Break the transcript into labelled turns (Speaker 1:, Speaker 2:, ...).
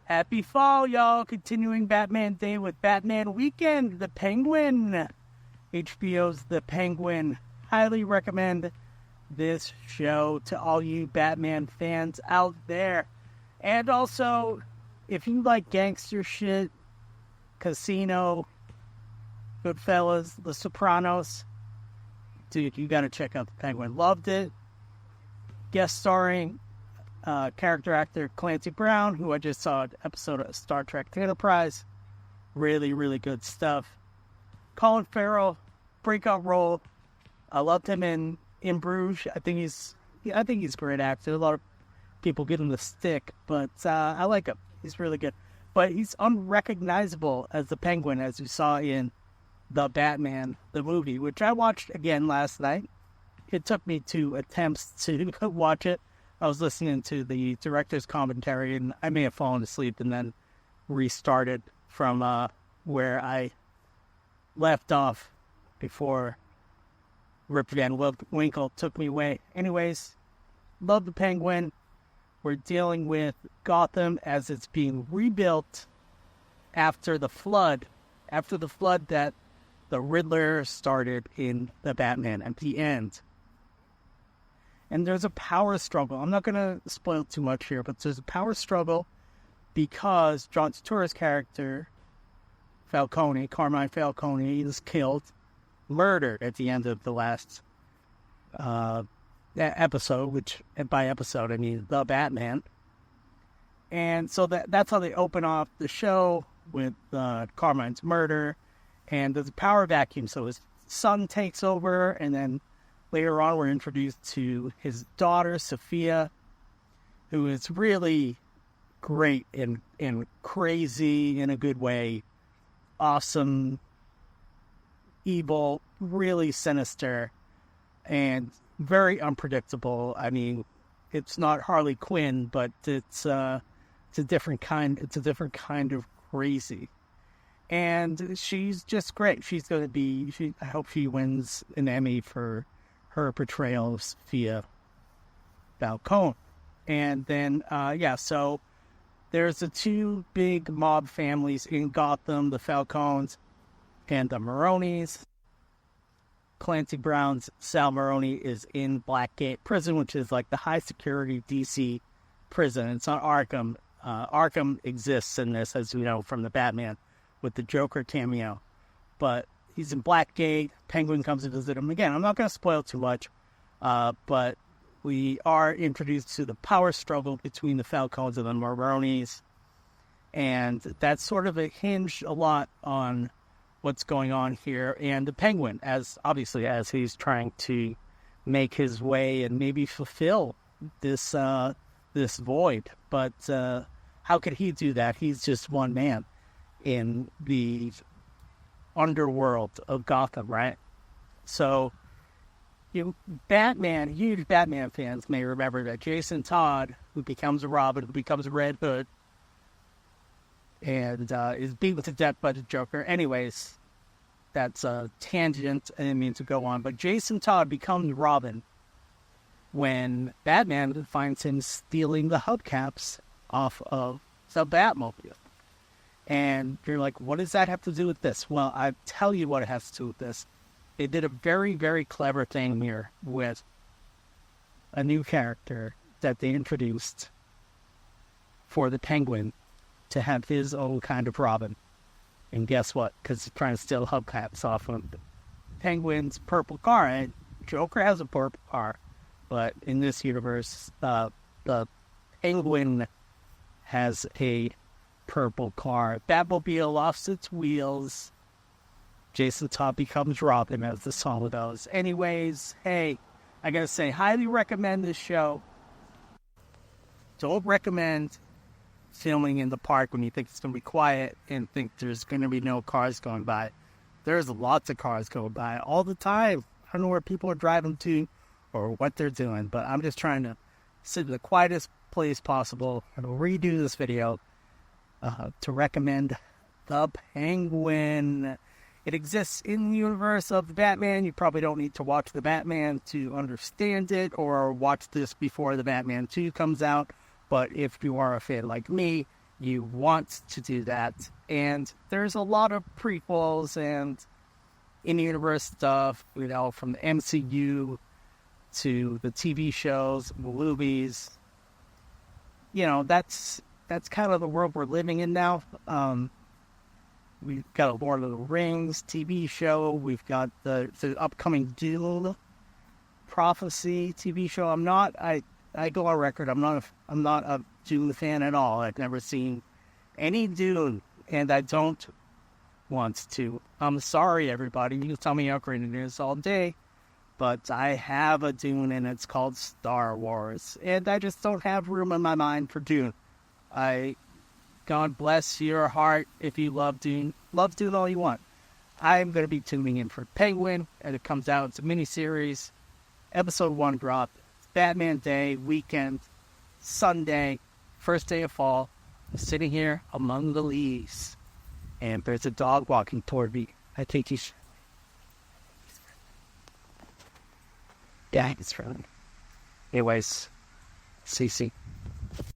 Speaker 1: Happy fall, y'all. Continuing Batman Day with Batman Weekend, The Penguin. HBO's The Penguin. Highly recommend this show to all you Batman fans out there. And also, if you like gangster shit, Casino, Goodfellas, The Sopranos, dude, you gotta check out The Penguin. Loved it. Guest starring character actor Clancy Brown, who I just saw an episode of Star Trek Enterprise. Really, really good stuff. Colin Farrell, breakout role. I loved him in Bruges. I think he's a great actor. A lot of people give him the stick, but I like him. He's really good. But he's unrecognizable as the Penguin, as you saw in The Batman, the movie, which I watched again last night. It took me 2 attempts to watch it. I was listening to the director's commentary, and I may have fallen asleep and then restarted from where I left off before Rip Van Winkle took me away. Anyways, love the Penguin. We're dealing with Gotham as it's being rebuilt after the flood that the Riddler started in the Batman at the end. And there's a power struggle. I'm not going to spoil too much here, but there's a power struggle because John Turturro's character, Carmine Falcone, is killed, murdered at the end of the last episode, which by episode I mean The Batman. And so that's how they open off the show, with Carmine's murder. And there's a power vacuum, so his son takes over, and then later on, we're introduced to his daughter, Sophia, who is really great and crazy in a good way. Awesome, evil, really sinister, and very unpredictable. I mean, it's not Harley Quinn, but it's a different kind. It's a different kind of crazy. And she's just great. She's going to be. I hope she wins an Emmy for her portrayal of Sophia Falcone. And then, so there's the 2 big mob families in Gotham, the Falcones and the Maronis. Clancy Brown's Sal Maroni is in Blackgate Prison, which is like the high-security DC prison. It's not Arkham. Arkham exists in this, as we know, from the Batman with the Joker cameo. But he's in Blackgate. Penguin comes to visit him again. I'm not going to spoil too much, but we are introduced to the power struggle between the Falcons and the Maronis, and that's sort of hinged a lot on what's going on here. And the Penguin, as he's trying to make his way and maybe fulfill this void, but how could he do that? He's just one man in the underworld of Gotham, right? So, huge Batman fans may remember that Jason Todd, who becomes a Robin, who becomes a Red Hood, and is beaten to death by the Joker. Anyways, that's a tangent. I didn't mean to go on, but Jason Todd becomes Robin when Batman finds him stealing the hubcaps off of the Batmobile. And you're like, what does that have to do with this? Well, I tell you what it has to do with this. They did a very, very clever thing here with a new character that they introduced for the Penguin to have his own kind of Robin. And guess what? Because he's trying to steal hubcaps off of the Penguin's purple car. And Joker has a purple car. But in this universe, the Penguin has a purple car. Batmobile lost its wheels. Jason Todd becomes Robin, as the song goes. Anyways, hey, I gotta say, highly recommend this show. Don't recommend filming in the park when you think it's gonna be quiet and think there's gonna be no cars going by. There's lots of cars going by all the time. I don't know where people are driving to or what they're doing, but I'm just trying to sit in the quietest place possible and redo this video to recommend The Penguin. It exists in the universe of the Batman. You probably don't need to watch the Batman to understand it, or watch this before the Batman 2 comes out. But if you are a fan like me, you want to do that. And there's a lot of prequels and in-universe stuff, you know, from the MCU to the TV shows, movies. You know, that's kind of the world we're living in now. We've got a Lord of the Rings TV show. We've got the upcoming Dune Prophecy TV show. I go on record. I'm not a Dune fan at all. I've never seen any Dune, and I don't want to. I'm sorry, everybody. You can tell me how great it is all day, but I have a Dune, and it's called Star Wars, and I just don't have room in my mind for Dune. God bless your heart if you love Dune. Love Dune all you want. I'm going to be tuning in for Penguin, and it comes out. It's a miniseries. Episode 1 dropped. It's Batman Day, weekend, Sunday, first day of fall. I'm sitting here among the leaves, and there's a dog walking toward me. I think he's... Yeah, he's friendly. Anyways, CC.